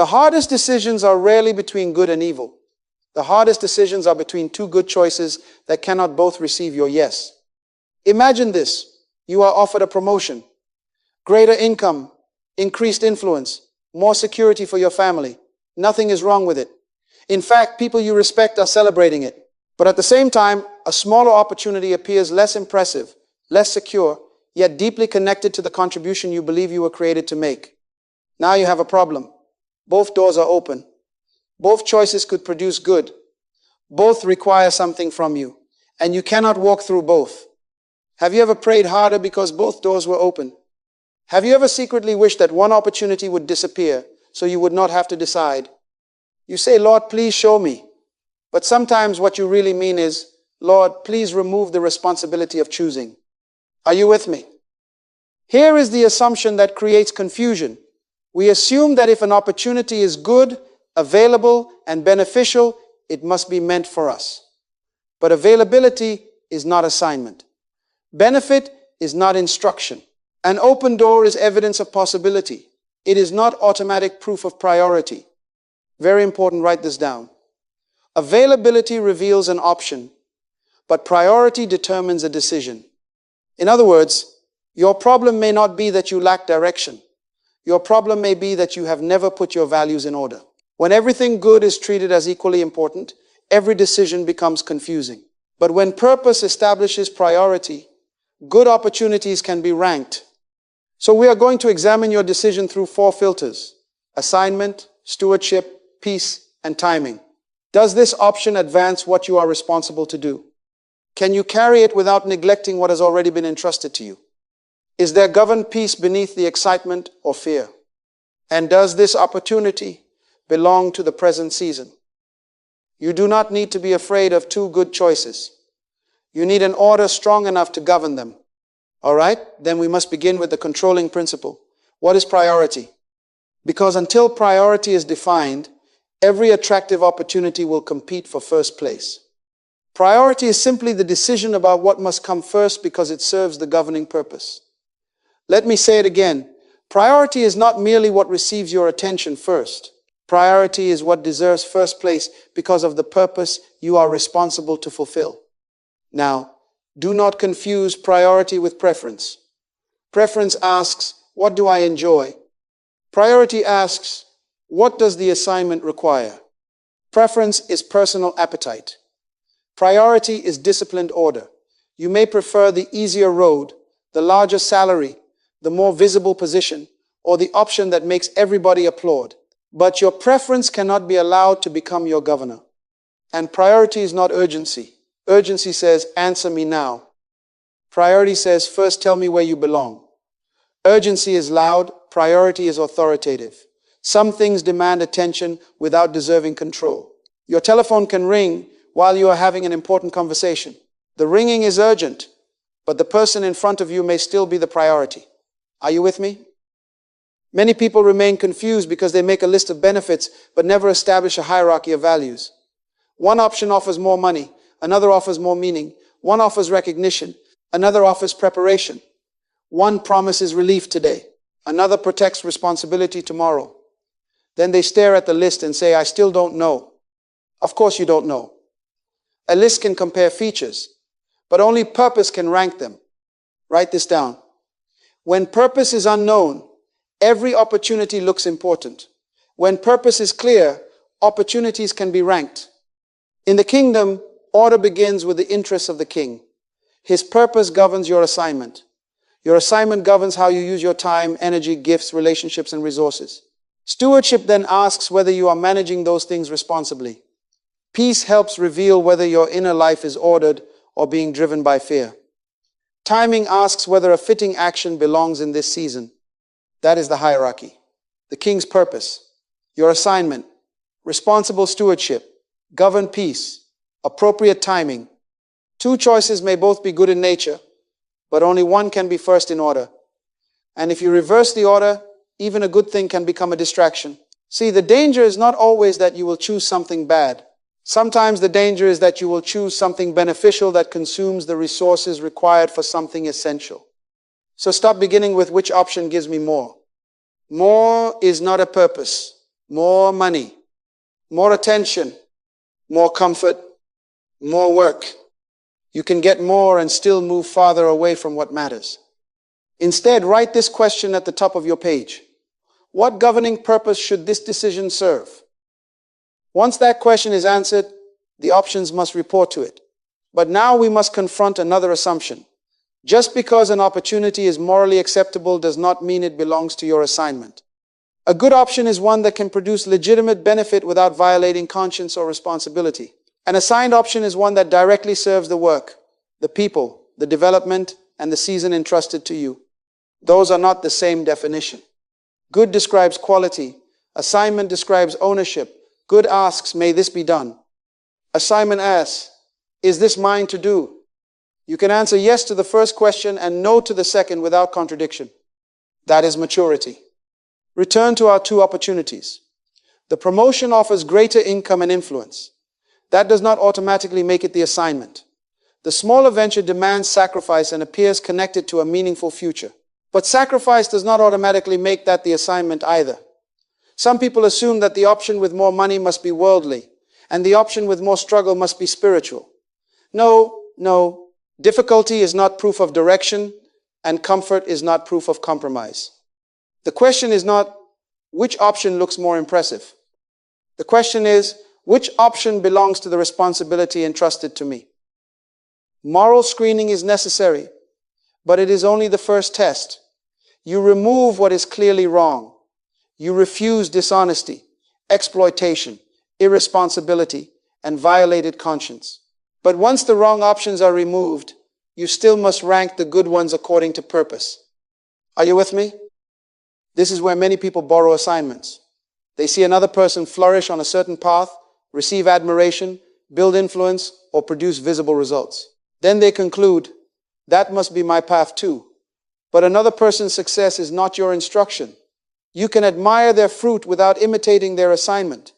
The hardest decisions are rarely between good and evil. The hardest decisions are between two good choices that cannot both receive your yes. Imagine this. You are offered a promotion, greater income, increased influence, more security for your family. Nothing is wrong with it. In fact, people you respect are celebrating it. But at the same time, a smaller opportunity appears less impressive, less secure, yet deeply connected to the contribution you believe you were created to make. Now you have a problem. Both doors are open. Both choices could produce good. Both require something from you, and you cannot walk through both. Have you ever prayed harder because both doors were open? Have you ever secretly wished that one opportunity would disappear so you would not have to decide? You say, Lord, please show me. But sometimes what you really mean is, Lord, please remove the responsibility of choosing. Are you with me? Here is the assumption that creates confusion. We assume that if an opportunity is good, available, and beneficial, it must be meant for us. But availability is not assignment. Benefit is not instruction. An open door is evidence of possibility. It is not automatic proof of priority. Very important, write this down. Availability reveals an option, but priority determines a decision. In other words, your problem may not be that you lack direction. Your problem may be that you have never put your values in order. When everything good is treated as equally important, every decision becomes confusing. But when purpose establishes priority, good opportunities can be ranked. So we are going to examine your decision through 4 filters: assignment, stewardship, peace, and timing. Does this option advance what you are responsible to do? Can you carry it without neglecting what has already been entrusted to you? Is there governed peace beneath the excitement or fear? And does this opportunity belong to the present season? You do not need to be afraid of 2 good choices. You need an order strong enough to govern them. All right, then we must begin with the controlling principle. What is priority? Because until priority is defined, every attractive opportunity will compete for first place. Priority is simply the decision about what must come first because it serves the governing purpose. Let me say it again. Priority is not merely what receives your attention first. Priority is what deserves first place because of the purpose you are responsible to fulfill. Now, do not confuse priority with preference. Preference asks, what do I enjoy? Priority asks, what does the assignment require? Preference is personal appetite. Priority is disciplined order. You may prefer the easier road, the larger salary, the more visible position, or the option that makes everybody applaud. But your preference cannot be allowed to become your governor. And priority is not urgency. Urgency says, answer me now. Priority says, first tell me where you belong. Urgency is loud. Priority is authoritative. Some things demand attention without deserving control. Your telephone can ring while you are having an important conversation. The ringing is urgent, but the person in front of you may still be the priority. Are you with me? Many people remain confused because they make a list of benefits but never establish a hierarchy of values. One option offers more money, another offers more meaning. One offers recognition, another offers preparation. One promises relief today, another protects responsibility tomorrow. Then they stare at the list and say, I still don't know. Of course you don't know. A list can compare features, but only purpose can rank them. Write this down. When purpose is unknown, every opportunity looks important. When purpose is clear, opportunities can be ranked. In the kingdom, order begins with the interests of the king. His purpose governs your assignment. Your assignment governs how you use your time, energy, gifts, relationships, and resources. Stewardship then asks whether you are managing those things responsibly. Peace helps reveal whether your inner life is ordered or being driven by fear. Timing asks whether a fitting action belongs in this season. That is the hierarchy. The king's purpose, your assignment, responsible stewardship, governed peace, appropriate timing. 2 choices may both be good in nature, but only one can be first in order. And if you reverse the order, even a good thing can become a distraction. See, the danger is not always that you will choose something bad. Sometimes the danger is that you will choose something beneficial that consumes the resources required for something essential. So stop beginning with which option gives me more. More is not a purpose. more money, more attention, more comfort, more work. You can get more and still move farther away from what matters. Instead, write this question at the top of your page. What governing purpose should this decision serve? Once that question is answered, the options must report to it. But now we must confront another assumption. Just because an opportunity is morally acceptable does not mean it belongs to your assignment. A good option is one that can produce legitimate benefit without violating conscience or responsibility. An assigned option is one that directly serves the work, the people, the development, and the season entrusted to you. Those are not the same definition. Good describes quality. Assignment describes ownership. Good asks, may this be done? Assignment asks, is this mine to do? You can answer yes to the first question and no to the second without contradiction. That is maturity. Return to our two opportunities. The promotion offers greater income and influence. That does not automatically make it the assignment. The smaller venture demands sacrifice and appears connected to a meaningful future. But sacrifice does not automatically make that the assignment either. Some people assume that the option with more money must be worldly, and the option with more struggle must be spiritual. No. Difficulty is not proof of direction, and comfort is not proof of compromise. The question is not, which option looks more impressive? The question is, which option belongs to the responsibility entrusted to me? Moral screening is necessary, but it is only the first test. You remove what is clearly wrong. You refuse dishonesty, exploitation, irresponsibility, and violated conscience. But once the wrong options are removed, you still must rank the good ones according to purpose. Are you with me? This is where many people borrow assignments. They see another person flourish on a certain path, receive admiration, build influence, or produce visible results. Then they conclude, that must be my path too. But another person's success is not your instruction. You can admire their fruit without imitating their assignment.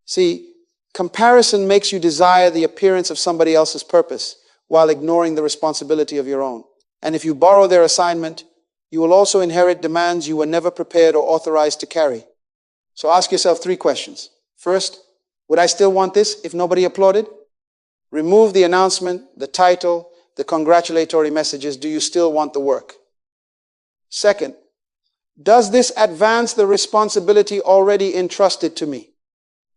See, comparison makes you desire the appearance of somebody else's purpose while ignoring the responsibility of your own. And if you borrow their assignment, you will also inherit demands you were never prepared or authorized to carry. So ask yourself 3 questions. First, would I still want this if nobody applauded? Remove the announcement, the title, the congratulatory messages. Do you still want the work? Second, does this advance the responsibility already entrusted to me?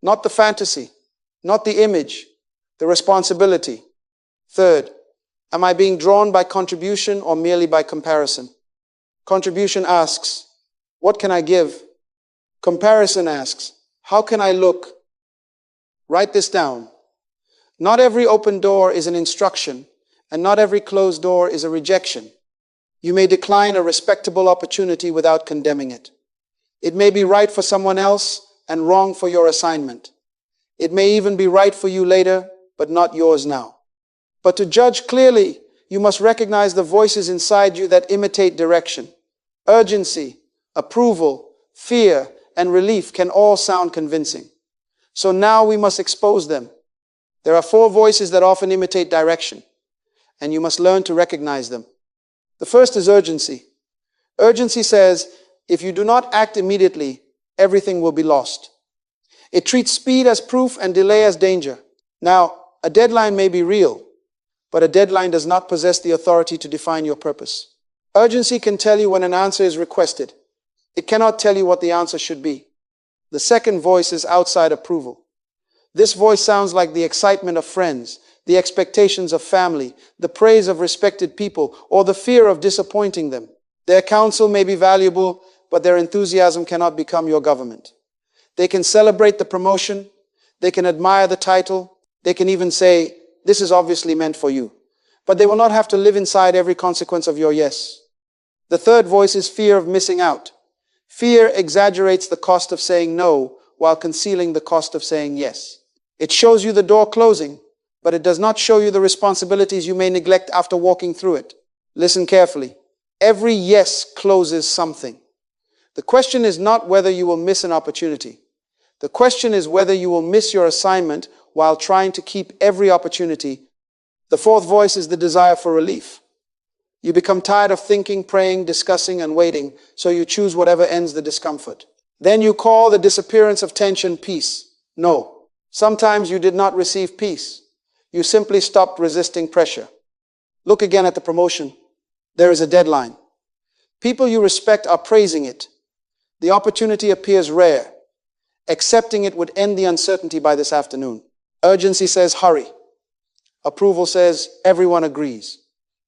Not the fantasy, not the image, the responsibility. Third, am I being drawn by contribution or merely by comparison? Contribution asks, what can I give? Comparison asks, how can I look? Write this down. Not every open door is an instruction, and not every closed door is a rejection. You may decline a respectable opportunity without condemning it. It may be right for someone else and wrong for your assignment. It may even be right for you later, but not yours now. But to judge clearly, you must recognize the voices inside you that imitate direction. Urgency, approval, fear, and relief can all sound convincing. So now we must expose them. There are 4 voices that often imitate direction, and you must learn to recognize them. The first is urgency. Urgency says, if you do not act immediately, everything will be lost. It treats speed as proof and delay as danger. Now, a deadline may be real, but a deadline does not possess the authority to define your purpose. Urgency can tell you when an answer is requested. It cannot tell you what the answer should be. The second voice is outside approval. This voice sounds like the excitement of friends, the expectations of family, the praise of respected people, or the fear of disappointing them. Their counsel may be valuable, but their enthusiasm cannot become your government. They can celebrate the promotion, they can admire the title, they can even say, this is obviously meant for you. But they will not have to live inside every consequence of your yes. The third voice is fear of missing out. Fear exaggerates the cost of saying no while concealing the cost of saying yes. It shows you the door closing, but it does not show you the responsibilities you may neglect after walking through it. Listen carefully. Every yes closes something. The question is not whether you will miss an opportunity. The question is whether you will miss your assignment while trying to keep every opportunity. The fourth voice is the desire for relief. You become tired of thinking, praying, discussing, and waiting, so you choose whatever ends the discomfort. Then you call the disappearance of tension peace. No. Sometimes you did not receive peace. You simply stopped resisting pressure. Look again at the promotion. There is a deadline. People you respect are praising it. The opportunity appears rare. Accepting it would end the uncertainty by this afternoon. Urgency says hurry. Approval says everyone agrees.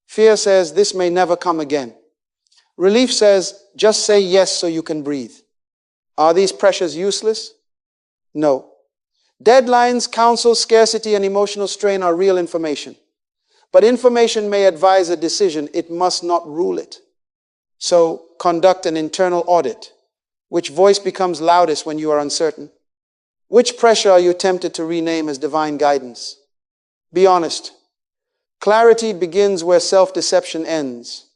Fear says this may never come again. Relief says just say yes so you can breathe. Are these pressures useless? No. Deadlines, counsel, scarcity, and emotional strain are real information. But information may advise a decision, it must not rule it. So conduct an internal audit. Which voice becomes loudest when you are uncertain? Which pressure are you tempted to rename as divine guidance? Be honest. Clarity begins where self-deception ends.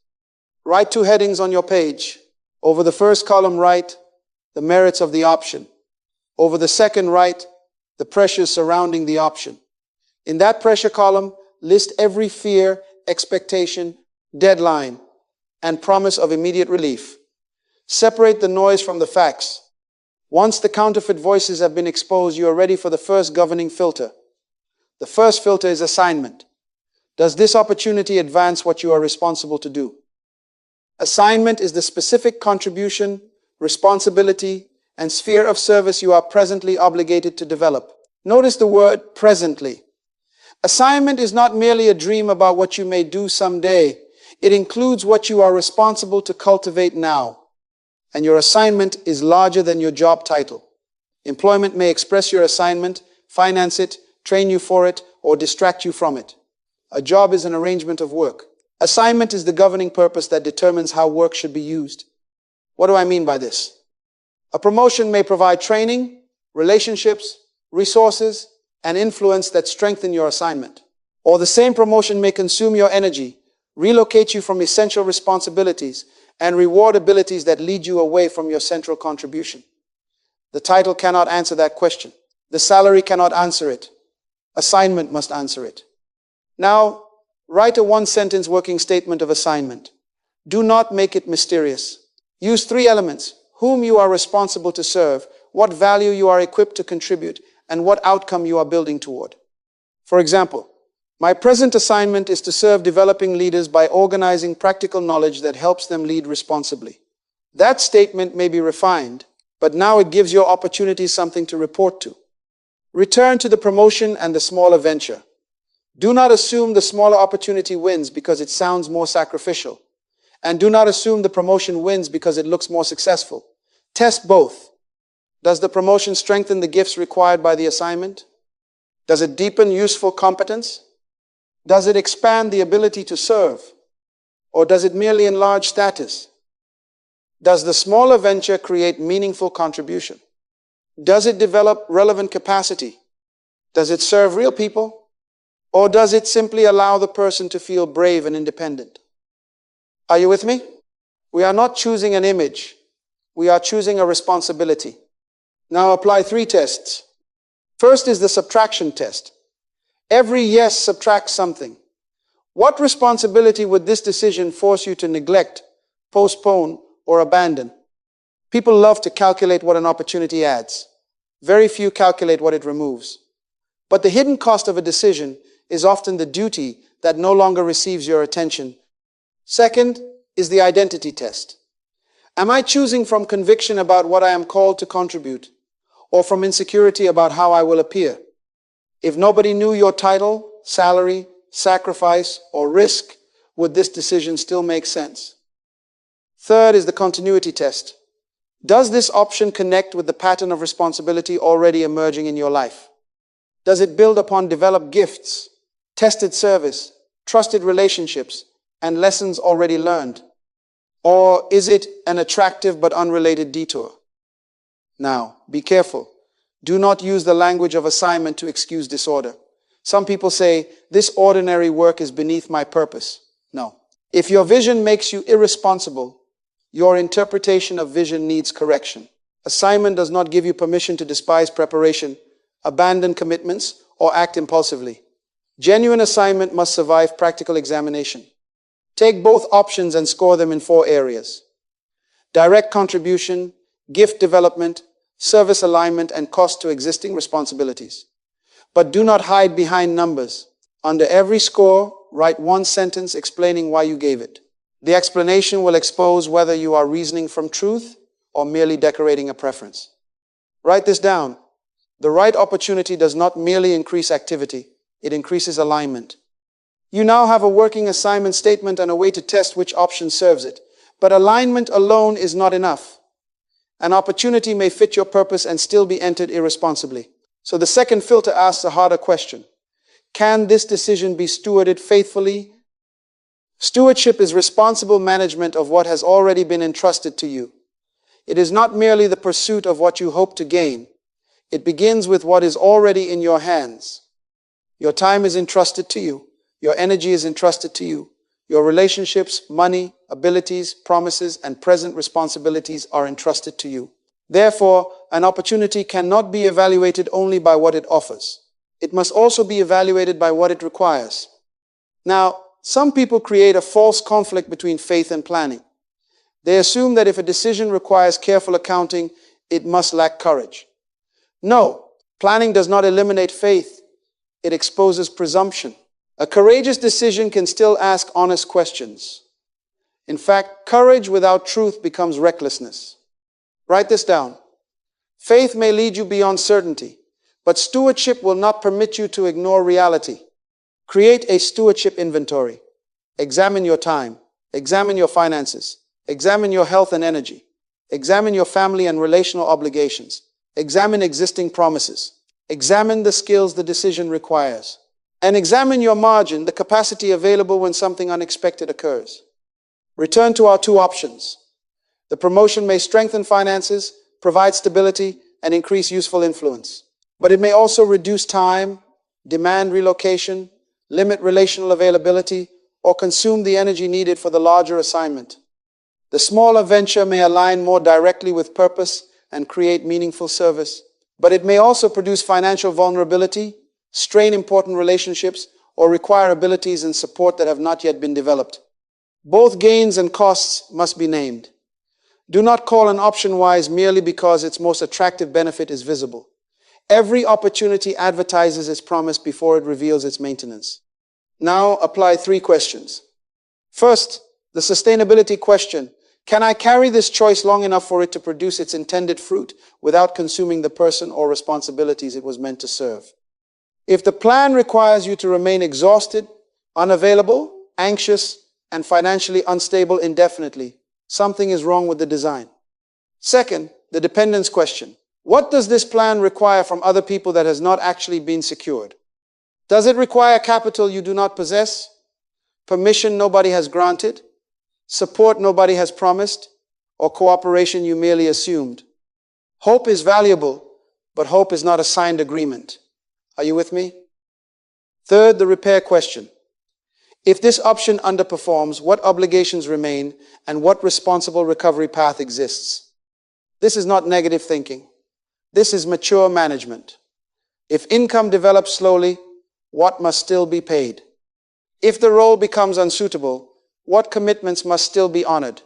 Write 2 headings on your page. Over the first column, write the merits of the option. Over the second, write the pressures surrounding the option. In that pressure column, list every fear, expectation, deadline, and promise of immediate relief. Separate the noise from the facts. Once the counterfeit voices have been exposed, you are ready for the first governing filter. The first filter is assignment. Does this opportunity advance what you are responsible to do? Assignment is the specific contribution, responsibility, and sphere of service you are presently obligated to develop. Notice the word presently. Assignment is not merely a dream about what you may do someday. It includes what you are responsible to cultivate now. And your assignment is larger than your job title. Employment may express your assignment, finance it, train you for it, or distract you from it. A job is an arrangement of work. Assignment is the governing purpose that determines how work should be used. What do I mean by this? A promotion may provide training, relationships, resources, and influence that strengthen your assignment. Or the same promotion may consume your energy, relocate you from essential responsibilities, and reward abilities that lead you away from your central contribution. The title cannot answer that question. The salary cannot answer it. Assignment must answer it. Now, write a 1-sentence working statement of assignment. Do not make it mysterious. Use 3 elements: whom you are responsible to serve, what value you are equipped to contribute, and what outcome you are building toward. For example, my present assignment is to serve developing leaders by organizing practical knowledge that helps them lead responsibly. That statement may be refined, but now it gives your opportunities something to report to. Return to the promotion and the smaller venture. Do not assume the smaller opportunity wins because it sounds more sacrificial. And do not assume the promotion wins because it looks more successful. Test both. Does the promotion strengthen the gifts required by the assignment? Does it deepen useful competence? Does it expand the ability to serve? Or does it merely enlarge status? Does the smaller venture create meaningful contribution? Does it develop relevant capacity? Does it serve real people? Or does it simply allow the person to feel brave and independent? Are you with me? We are not choosing an image. We are choosing a responsibility. Now apply 3 tests. First is the subtraction test. Every yes subtracts something. What responsibility would this decision force you to neglect, postpone, or abandon? People love to calculate what an opportunity adds. Very few calculate what it removes. But the hidden cost of a decision is often the duty that no longer receives your attention. Second is the identity test. Am I choosing from conviction about what I am called to contribute, or from insecurity about how I will appear? If nobody knew your title, salary, sacrifice, or risk, would this decision still make sense? Third is the continuity test. Does this option connect with the pattern of responsibility already emerging in your life? Does it build upon developed gifts, tested service, trusted relationships, and lessons already learned? Or is it an attractive but unrelated detour? Now, be careful. Do not use the language of assignment to excuse disorder. Some people say, this ordinary work is beneath my purpose. No. If your vision makes you irresponsible, your interpretation of vision needs correction. Assignment does not give you permission to despise preparation, abandon commitments, or act impulsively. Genuine assignment must survive practical examination. Take both options and score them in 4 areas: direct contribution, gift development, service alignment, and cost to existing responsibilities. But do not hide behind numbers. Under every score, write one sentence explaining why you gave it. The explanation will expose whether you are reasoning from truth or merely decorating a preference. Write this down. The right opportunity does not merely increase activity, it increases alignment. You now have a working assignment statement and a way to test which option serves it. But alignment alone is not enough. An opportunity may fit your purpose and still be entered irresponsibly. So the second filter asks a harder question. Can this decision be stewarded faithfully? Stewardship is responsible management of what has already been entrusted to you. It is not merely the pursuit of what you hope to gain. It begins with what is already in your hands. Your time is entrusted to you. Your energy is entrusted to you. Your relationships, money, abilities, promises, and present responsibilities are entrusted to you. Therefore, an opportunity cannot be evaluated only by what it offers. It must also be evaluated by what it requires. Now, some people create a false conflict between faith and planning. They assume that if a decision requires careful accounting, it must lack courage. No, planning does not eliminate faith. It exposes presumption. A courageous decision can still ask honest questions. In fact, courage without truth becomes recklessness. Write this down. Faith may lead you beyond certainty, but stewardship will not permit you to ignore reality. Create a stewardship inventory. Examine your time. Examine your finances. Examine your health and energy. Examine your family and relational obligations. Examine existing promises. Examine the skills the decision requires. And examine your margin, the capacity available when something unexpected occurs. Return to our two options. The promotion may strengthen finances, provide stability, and increase useful influence. But it may also reduce time, demand relocation, limit relational availability, or consume the energy needed for the larger assignment. The smaller venture may align more directly with purpose and create meaningful service, but it may also produce financial vulnerability, strain important relationships, or require abilities and support that have not yet been developed. Both gains and costs must be named. Do not call an option wise merely because its most attractive benefit is visible. Every opportunity advertises its promise before it reveals its maintenance. Now apply 3 questions. First, the sustainability question. Can I carry this choice long enough for it to produce its intended fruit without consuming the person or responsibilities it was meant to serve? If the plan requires you to remain exhausted, unavailable, anxious, and financially unstable indefinitely, something is wrong with the design. Second, the dependence question. What does this plan require from other people that has not actually been secured? Does it require capital you do not possess? Permission nobody has granted? Support nobody has promised? Or cooperation you merely assumed? Hope is valuable, but hope is not a signed agreement. Are you with me? Third, the repair question. If this option underperforms, what obligations remain and what responsible recovery path exists? This is not negative thinking. This is mature management. If income develops slowly, what must still be paid? If the role becomes unsuitable, what commitments must still be honored?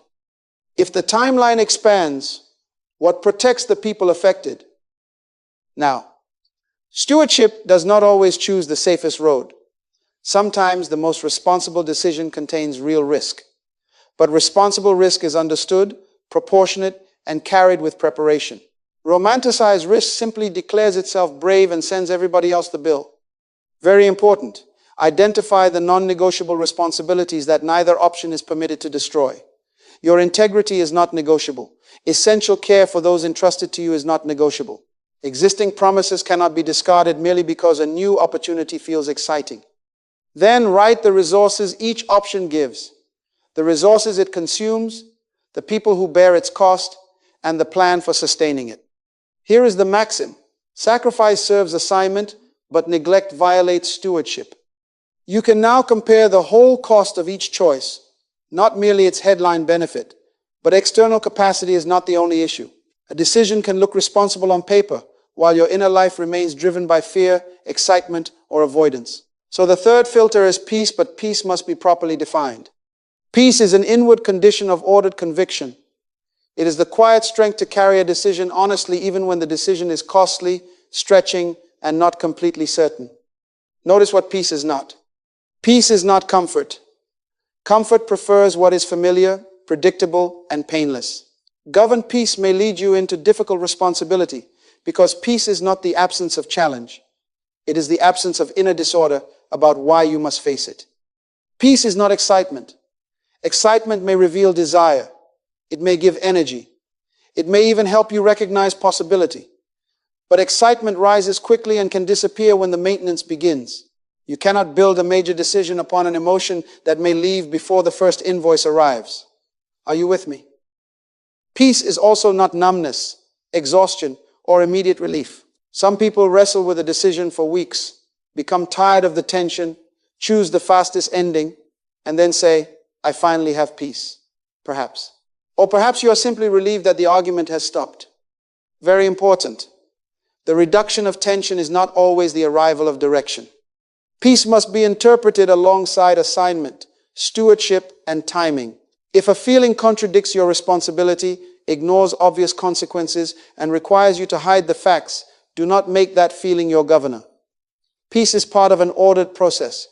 If the timeline expands, what protects the people affected? Now, stewardship does not always choose the safest road. Sometimes the most responsible decision contains real risk. But responsible risk is understood, proportionate, and carried with preparation. Romanticized risk simply declares itself brave and sends everybody else the bill. Very important. Identify the non-negotiable responsibilities that neither option is permitted to destroy. Your integrity is not negotiable. Essential care for those entrusted to you is not negotiable. Existing promises cannot be discarded merely because a new opportunity feels exciting. Then write the resources each option gives, the resources it consumes, the people who bear its cost, and the plan for sustaining it. Here is the maxim. Sacrifice serves assignment, but neglect violates stewardship. You can now compare the whole cost of each choice, not merely its headline benefit, but external capacity is not the only issue. A decision can look responsible on paper, while your inner life remains driven by fear, excitement, or avoidance. So the third filter is peace, but peace must be properly defined. Peace is an inward condition of ordered conviction. It is the quiet strength to carry a decision honestly even when the decision is costly, stretching, and not completely certain. Notice what peace is not. Peace is not comfort. Comfort prefers what is familiar, predictable, and painless. Governed peace may lead you into difficult responsibility because peace is not the absence of challenge. It is the absence of inner disorder about why you must face it. Peace is not excitement. Excitement may reveal desire. It may give energy. It may even help you recognize possibility. But excitement rises quickly and can disappear when the maintenance begins. You cannot build a major decision upon an emotion that may leave before the first invoice arrives. Are you with me? Peace is also not numbness, exhaustion, or immediate relief. Some people wrestle with a decision for weeks, become tired of the tension, choose the fastest ending, and then say, I finally have peace. Perhaps. Or perhaps you are simply relieved that the argument has stopped. Very important. The reduction of tension is not always the arrival of direction. Peace must be interpreted alongside assignment, stewardship, and timing. If a feeling contradicts your responsibility, ignores obvious consequences, and requires you to hide the facts, do not make that feeling your governor. Peace is part of an ordered process.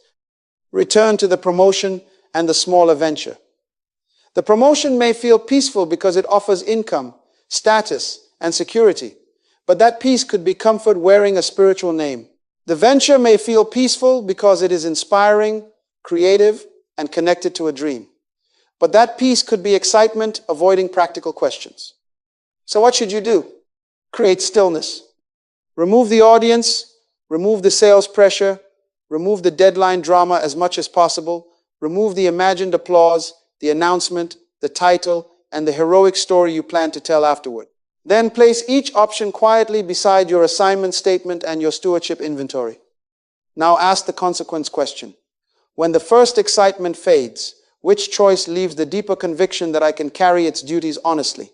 Return to the promotion and the smaller venture. The promotion may feel peaceful because it offers income, status, and security, but that peace could be comfort wearing a spiritual name. The venture may feel peaceful because it is inspiring, creative, and connected to a dream. But that peace could be excitement, avoiding practical questions. So what should you do? Create stillness. Remove the audience, remove the sales pressure, remove the deadline drama as much as possible, remove the imagined applause, the announcement, the title, and the heroic story you plan to tell afterward. Then place each option quietly beside your assignment statement and your stewardship inventory. Now ask the consequence question. When the first excitement fades, which choice leaves the deeper conviction that I can carry its duties honestly?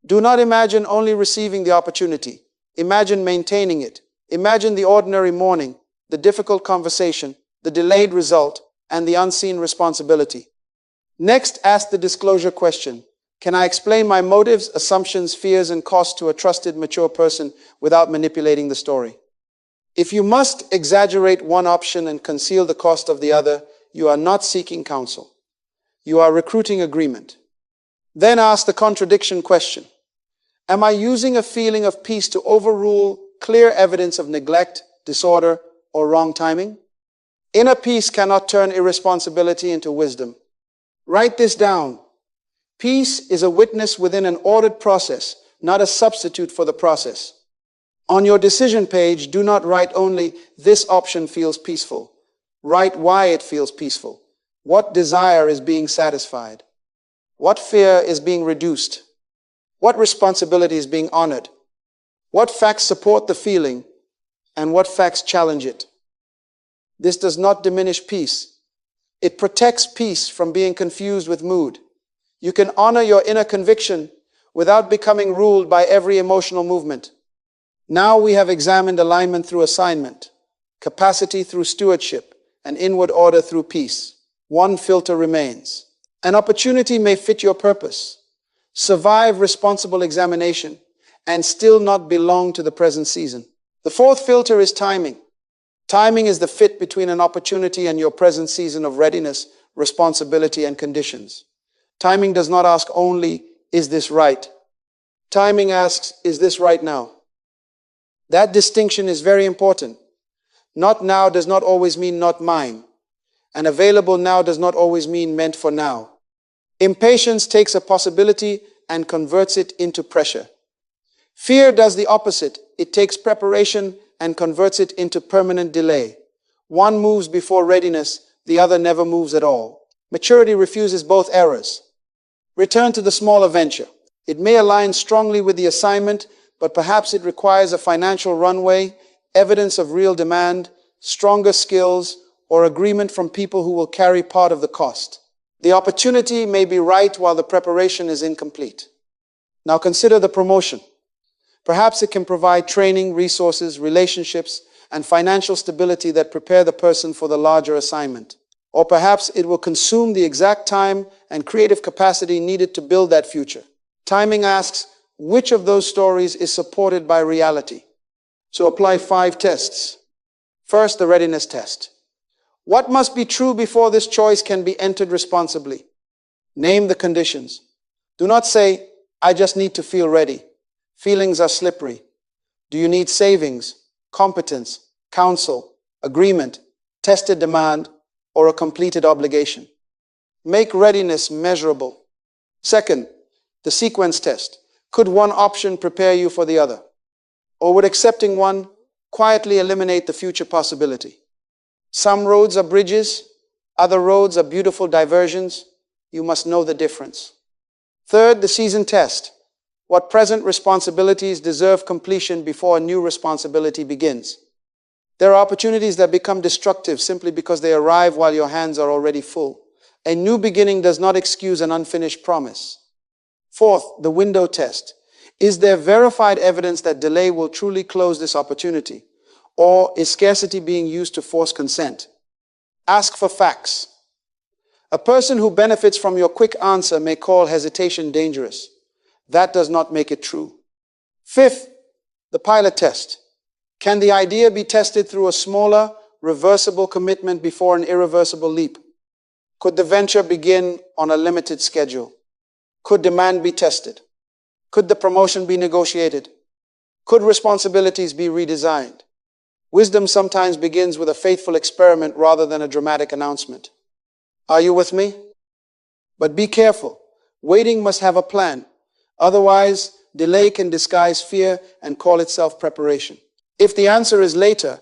Do not imagine only receiving the opportunity. Imagine maintaining it. Imagine the ordinary morning, the difficult conversation, the delayed result, and the unseen responsibility. Next, ask the disclosure question. Can I explain my motives, assumptions, fears, and costs to a trusted, mature person without manipulating the story? If you must exaggerate one option and conceal the cost of the other, you are not seeking counsel. You are recruiting agreement. Then ask the contradiction question. Am I using a feeling of peace to overrule clear evidence of neglect, disorder, or wrong timing? Inner peace cannot turn irresponsibility into wisdom. Write this down. Peace is a witness within an ordered process, not a substitute for the process. On your decision page, do not write only, this option feels peaceful. Write why it feels peaceful. What desire is being satisfied? What fear is being reduced? What responsibility is being honored? What facts support the feeling? And what facts challenge it? This does not diminish peace. It protects peace from being confused with mood. You can honor your inner conviction without becoming ruled by every emotional movement. Now we have examined alignment through assignment, capacity through stewardship, and inward order through peace. One filter remains. An opportunity may fit your purpose, survive responsible examination, and still not belong to the present season. The fourth filter is timing. Timing is the fit between an opportunity and your present season of readiness, responsibility, and conditions. Timing does not ask only, is this right? Timing asks, is this right now? That distinction is very important. Not now does not always mean not mine. And available now does not always mean meant for now. Impatience takes a possibility and converts it into pressure. Fear does the opposite. It takes preparation and converts it into permanent delay. One moves before readiness, the other never moves at all. Maturity refuses both errors. Return to the smaller venture. It may align strongly with the assignment, but perhaps it requires a financial runway, evidence of real demand, stronger skills, or agreement from people who will carry part of the cost. The opportunity may be right while the preparation is incomplete. Now consider the promotion. Perhaps it can provide training, resources, relationships, and financial stability that prepare the person for the larger assignment. Or perhaps it will consume the exact time and creative capacity needed to build that future. Timing asks, which of those stories is supported by reality? So apply 5 tests. First, the readiness test. What must be true before this choice can be entered responsibly? Name the conditions. Do not say, I just need to feel ready. Feelings are slippery. Do you need savings, competence, counsel, agreement, tested demand, or a completed obligation? Make readiness measurable. Second, the sequence test. Could one option prepare you for the other? Or would accepting one quietly eliminate the future possibility? Some roads are bridges, other roads are beautiful diversions. You must know the difference. Third, the season test. What present responsibilities deserve completion before a new responsibility begins? There are opportunities that become destructive simply because they arrive while your hands are already full. A new beginning does not excuse an unfinished promise. Fourth, the window test. Is there verified evidence that delay will truly close this opportunity? Or is scarcity being used to force consent? Ask for facts. A person who benefits from your quick answer may call hesitation dangerous. That does not make it true. Fifth, the pilot test. Can the idea be tested through a smaller, reversible commitment before an irreversible leap? Could the venture begin on a limited schedule? Could demand be tested? Could the promotion be negotiated? Could responsibilities be redesigned? Wisdom sometimes begins with a faithful experiment rather than a dramatic announcement. Are you with me? But be careful. Waiting must have a plan. Otherwise, delay can disguise fear and call itself preparation. If the answer is later,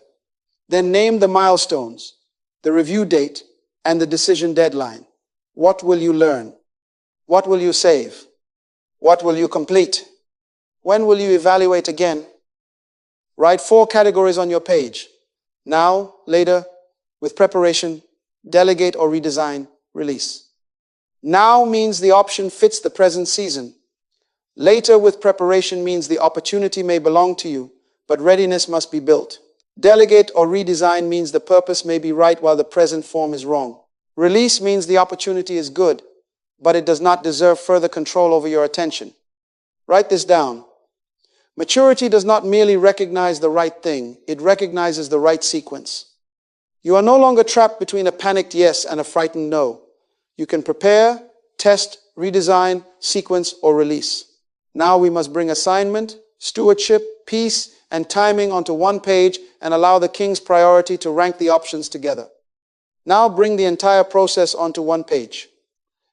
then name the milestones, the review date, and the decision deadline. What will you learn? What will you save? What will you complete? When will you evaluate again? Write 4 categories on your page. Now, later, with preparation, delegate or redesign, release. Now means the option fits the present season. Later with preparation means the opportunity may belong to you, but readiness must be built. Delegate or redesign means the purpose may be right while the present form is wrong. Release means the opportunity is good, but it does not deserve further control over your attention. Write this down. Maturity does not merely recognize the right thing, it recognizes the right sequence. You are no longer trapped between a panicked yes and a frightened no. You can prepare, test, redesign, sequence, or release. Now we must bring assignment, stewardship, peace, and timing onto one page and allow the king's priority to rank the options together. Now bring the entire process onto one page.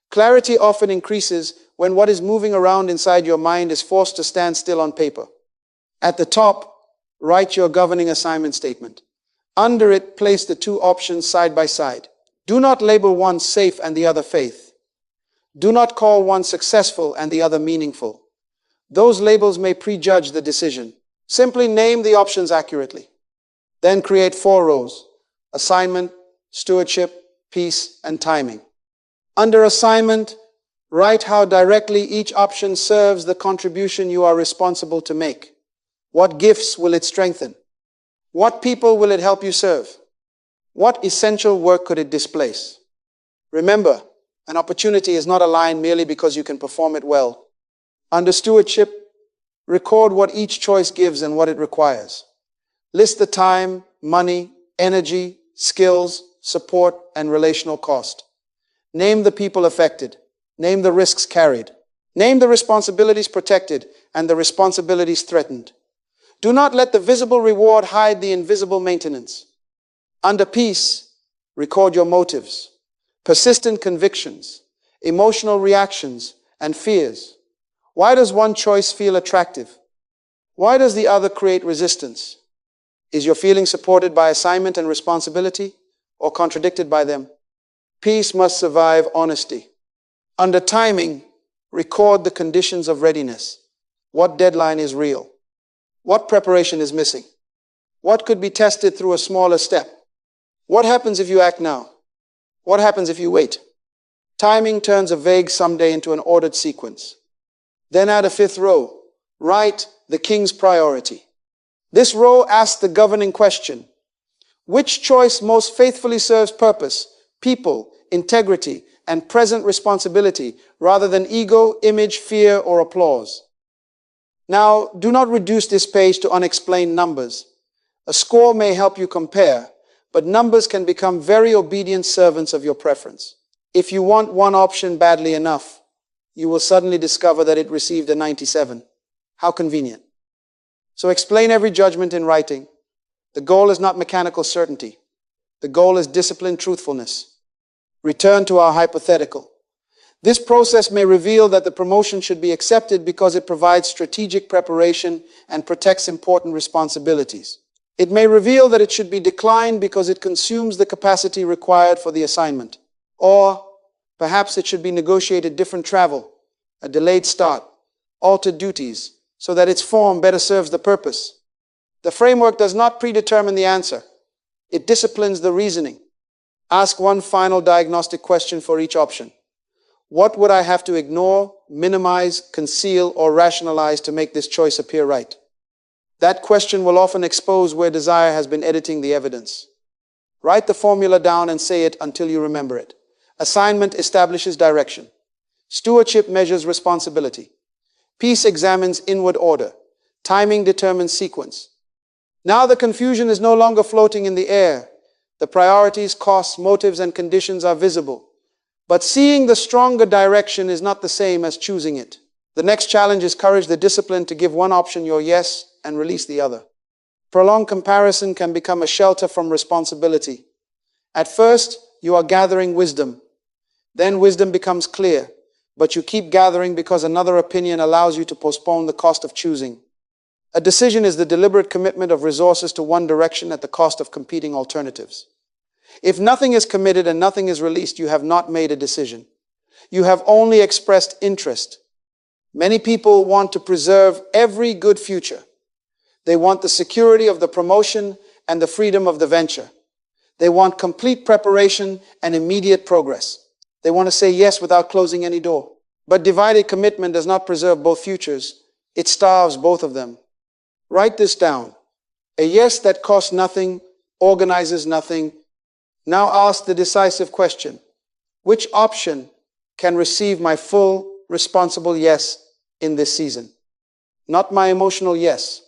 Clarity often increases when what is moving around inside your mind is forced to stand still on paper. At the top, write your governing assignment statement. Under it, place the 2 options side by side. Do not label one safe and the other faith. Do not call one successful and the other meaningful. Those labels may prejudge the decision. Simply name the options accurately. Then create 4 rows: assignment, stewardship, peace, and timing. Under assignment, write how directly each option serves the contribution you are responsible to make. What gifts will it strengthen? What people will it help you serve? What essential work could it displace? Remember, an opportunity is not a line merely because you can perform it well. Under stewardship, record what each choice gives and what it requires. List the time, money, energy, skills, support, and relational cost. Name the people affected. Name the risks carried. Name the responsibilities protected and the responsibilities threatened. Do not let the visible reward hide the invisible maintenance. Under peace, record your motives, persistent convictions, emotional reactions, and fears. Why does one choice feel attractive? Why does the other create resistance? Is your feeling supported by assignment and responsibility or contradicted by them? Peace must survive honesty. Under timing, record the conditions of readiness. What deadline is real? What preparation is missing? What could be tested through a smaller step? What happens if you act now? What happens if you wait? Timing turns a vague someday into an ordered sequence. Then add a 5th row. Write the king's priority. This row asks the governing question: which choice most faithfully serves purpose, people, integrity, and present responsibility rather than ego, image, fear, or applause. Now, do not reduce this page to unexplained numbers. A score may help you compare, but numbers can become very obedient servants of your preference. If you want one option badly enough, you will suddenly discover that it received a 97. How convenient. So explain every judgment in writing. The goal is not mechanical certainty. The goal is disciplined truthfulness. Return to our hypothetical. This process may reveal that the promotion should be accepted because it provides strategic preparation and protects important responsibilities. It may reveal that it should be declined because it consumes the capacity required for the assignment. Or perhaps it should be negotiated different travel, a delayed start, altered duties, so that its form better serves the purpose. The framework does not predetermine the answer. It disciplines the reasoning. Ask one final diagnostic question for each option. What would I have to ignore, minimize, conceal, or rationalize to make this choice appear right? That question will often expose where desire has been editing the evidence. Write the formula down and say it until you remember it. Assignment establishes direction. Stewardship measures responsibility. Peace examines inward order. Timing determines sequence. Now the confusion is no longer floating in the air. The priorities, costs, motives, and conditions are visible. But seeing the stronger direction is not the same as choosing it. The next challenge is courage, the discipline to give one option your yes and release the other. Prolonged comparison can become a shelter from responsibility. At first, you are gathering wisdom. Then wisdom becomes clear, but you keep gathering because another opinion allows you to postpone the cost of choosing. A decision is the deliberate commitment of resources to one direction at the cost of competing alternatives. If nothing is committed and nothing is released, you have not made a decision. You have only expressed interest. Many people want to preserve every good future. They want the security of the promotion and the freedom of the venture. They want complete preparation and immediate progress. They want to say yes without closing any door. But divided commitment does not preserve both futures. It starves both of them. Write this down. A yes that costs nothing, organizes nothing. Now ask the decisive question. Which option can receive my full, responsible yes in this season? Not my emotional yes.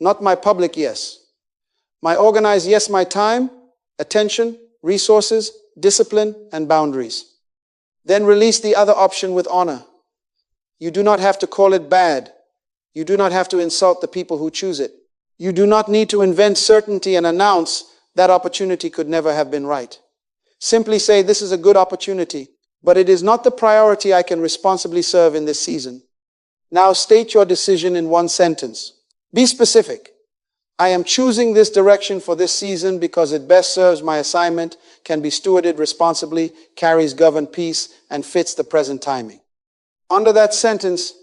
Not my public yes. My organized yes, my time, attention, resources, discipline, and boundaries. Then release the other option with honor. You do not have to call it bad. You do not have to insult the people who choose it. You do not need to invent certainty and announce that opportunity could never have been right. Simply say, this is a good opportunity, but it is not the priority I can responsibly serve in this season. Now state your decision in one sentence. Be specific. I am choosing this direction for this season because it best serves my assignment, can be stewarded responsibly, carries governed peace, and fits the present timing. Under that sentence,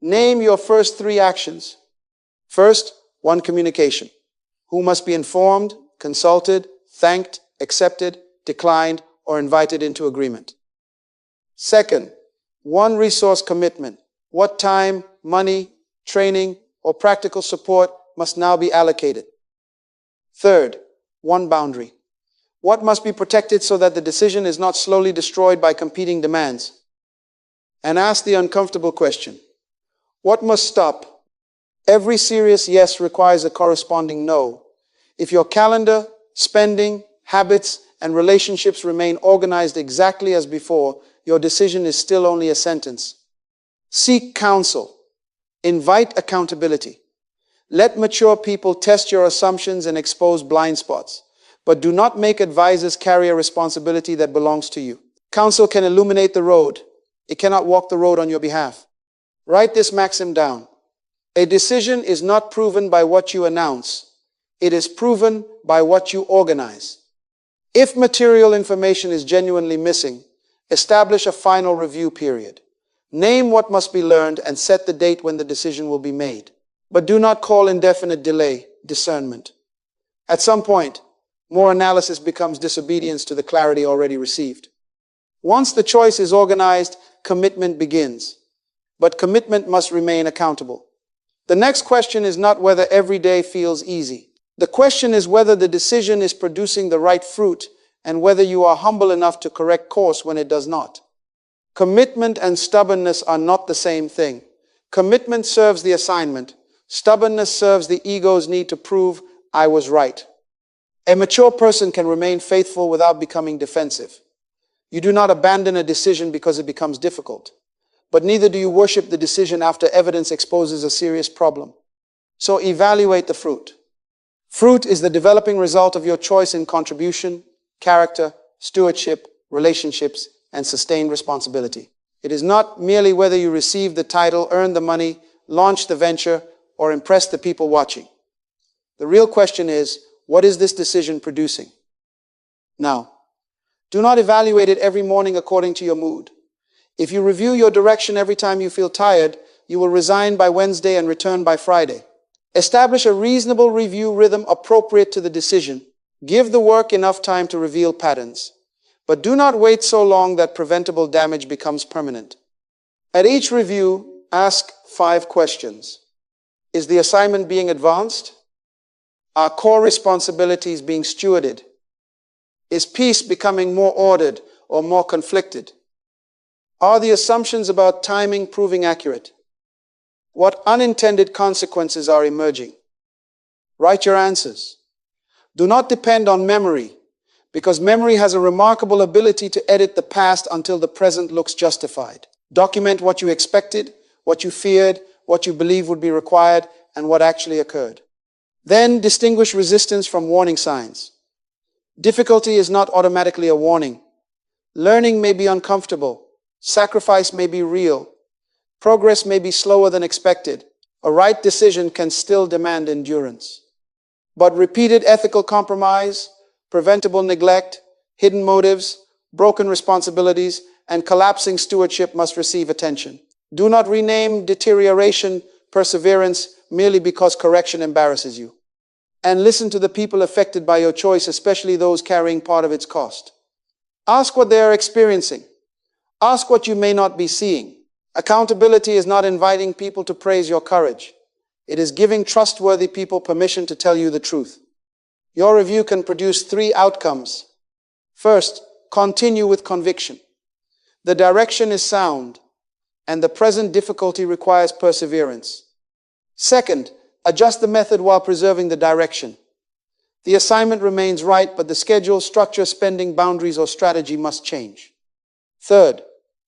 name your first three actions. First, one, communication. Who must be informed, consulted, thanked, accepted, declined, or invited into agreement. Second, one, resource commitment. What time, money, training, or practical support must now be allocated. Third, one, boundary. What must be protected so that the decision is not slowly destroyed by competing demands? And ask the uncomfortable question. What must stop? Every serious yes requires a corresponding no. If your calendar, spending, habits, and relationships remain organized exactly as before, your decision is still only a sentence. Seek counsel. Invite accountability. Let mature people test your assumptions and expose blind spots. But do not make advisors carry a responsibility that belongs to you. Counsel can illuminate the road. It cannot walk the road on your behalf. Write this maxim down. A decision is not proven by what you announce. It is proven by what you organize. If material information is genuinely missing, establish a final review period. Name what must be learned and set the date when the decision will be made. But do not call indefinite delay discernment. At some point, more analysis becomes disobedience to the clarity already received. Once the choice is organized, commitment begins. But commitment must remain accountable. The next question is not whether every day feels easy. The question is whether the decision is producing the right fruit and whether you are humble enough to correct course when it does not. Commitment and stubbornness are not the same thing. Commitment serves the assignment. Stubbornness serves the ego's need to prove I was right. A mature person can remain faithful without becoming defensive. You do not abandon a decision because it becomes difficult, but neither do you worship the decision after evidence exposes a serious problem. So evaluate the fruit. Fruit is the developing result of your choice in contribution, character, stewardship, relationships, and sustained responsibility. It is not merely whether you receive the title, earn the money, launch the venture, or impress the people watching. The real question is, what is this decision producing? Now, do not evaluate it every morning according to your mood. If you review your direction every time you feel tired, you will resign by Wednesday and return by Friday. Establish a reasonable review rhythm appropriate to the decision. Give the work enough time to reveal patterns. But do not wait so long that preventable damage becomes permanent. At each review, ask 5 questions. Is the assignment being advanced? Are core responsibilities being stewarded? Is peace becoming more ordered or more conflicted? Are the assumptions about timing proving accurate? What unintended consequences are emerging? Write your answers. Do not depend on memory, because memory has a remarkable ability to edit the past until the present looks justified. Document what you expected, what you feared, what you believe would be required, and what actually occurred. Then distinguish resistance from warning signs. Difficulty is not automatically a warning. Learning may be uncomfortable. Sacrifice may be real. Progress may be slower than expected. A right decision can still demand endurance. But repeated ethical compromise, preventable neglect, hidden motives, broken responsibilities, and collapsing stewardship must receive attention. Do not rename deterioration perseverance merely because correction embarrasses you. And listen to the people affected by your choice, especially those carrying part of its cost. Ask what they are experiencing. Ask what you may not be seeing. Accountability is not inviting people to praise your courage. It is giving trustworthy people permission to tell you the truth. Your review can produce 3 outcomes. First, continue with conviction. The direction is sound, and the present difficulty requires perseverance. Second, adjust the method while preserving the direction. The assignment remains right, but the schedule, structure, spending, boundaries, or strategy must change. Third,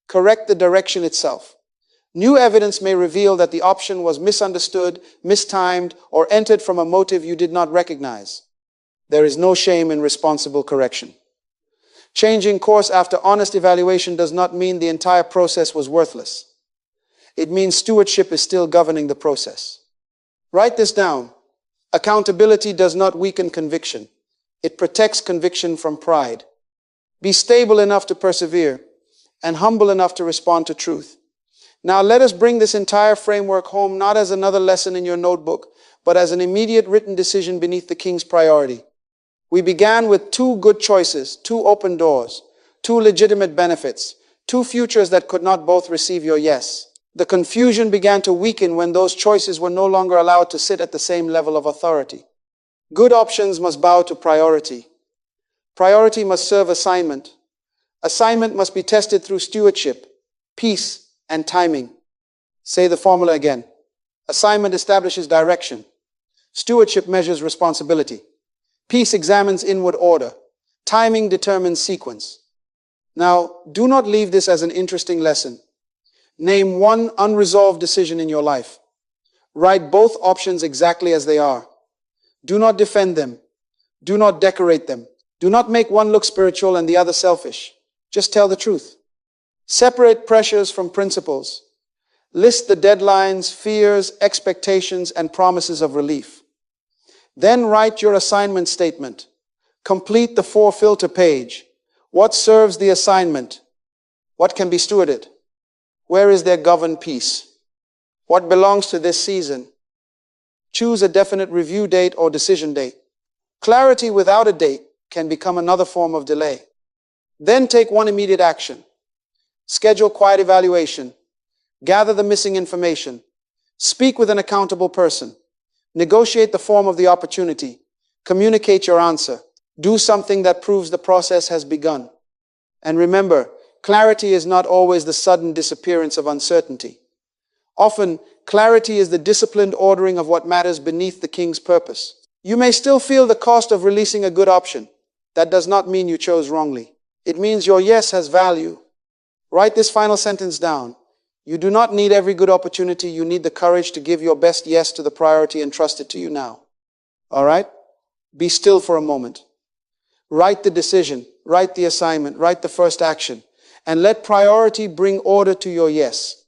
correct the direction itself. New evidence may reveal that the option was misunderstood, mistimed, or entered from a motive you did not recognize. There is no shame in responsible correction. Changing course after honest evaluation does not mean the entire process was worthless. It means stewardship is still governing the process. Write this down. Accountability does not weaken conviction. It protects conviction from pride. Be stable enough to persevere and humble enough to respond to truth. Now let us bring this entire framework home, not as another lesson in your notebook, but as an immediate written decision beneath the king's priority. We began with 2 good choices, 2 open doors, 2 legitimate benefits, 2 futures that could not both receive your yes. The confusion began to weaken when those choices were no longer allowed to sit at the same level of authority. Good options must bow to priority. Priority must serve assignment. Assignment must be tested through stewardship, peace, and timing. Say the formula again. Assignment establishes direction. Stewardship measures responsibility. Peace examines inward order. Timing determines sequence. Now, do not leave this as an interesting lesson. Name 1 unresolved decision in your life. Write both options exactly as they are. Do not defend them. Do not decorate them. Do not make one look spiritual and the other selfish. Just tell the truth. Separate pressures from principles. List the deadlines, fears, expectations, and promises of relief. Then write your assignment statement. Complete the 4-filter page. What serves the assignment? What can be stewarded? Where is there governed peace? What belongs to this season? Choose a definite review date or decision date. Clarity without a date can become another form of delay. Then take one immediate action. Schedule quiet evaluation. Gather the missing information. Speak with an accountable person. Negotiate the form of the opportunity. Communicate your answer. Do something that proves the process has begun. And remember, clarity is not always the sudden disappearance of uncertainty. Often, clarity is the disciplined ordering of what matters beneath the king's purpose. You may still feel the cost of releasing a good option. That does not mean you chose wrongly. It means your yes has value. Write this final sentence down. You do not need every good opportunity. You need the courage to give your best yes to the priority and trust it to you now. All right? Be still for a moment. Write the decision, write the assignment, write the first action, and let priority bring order to your yes.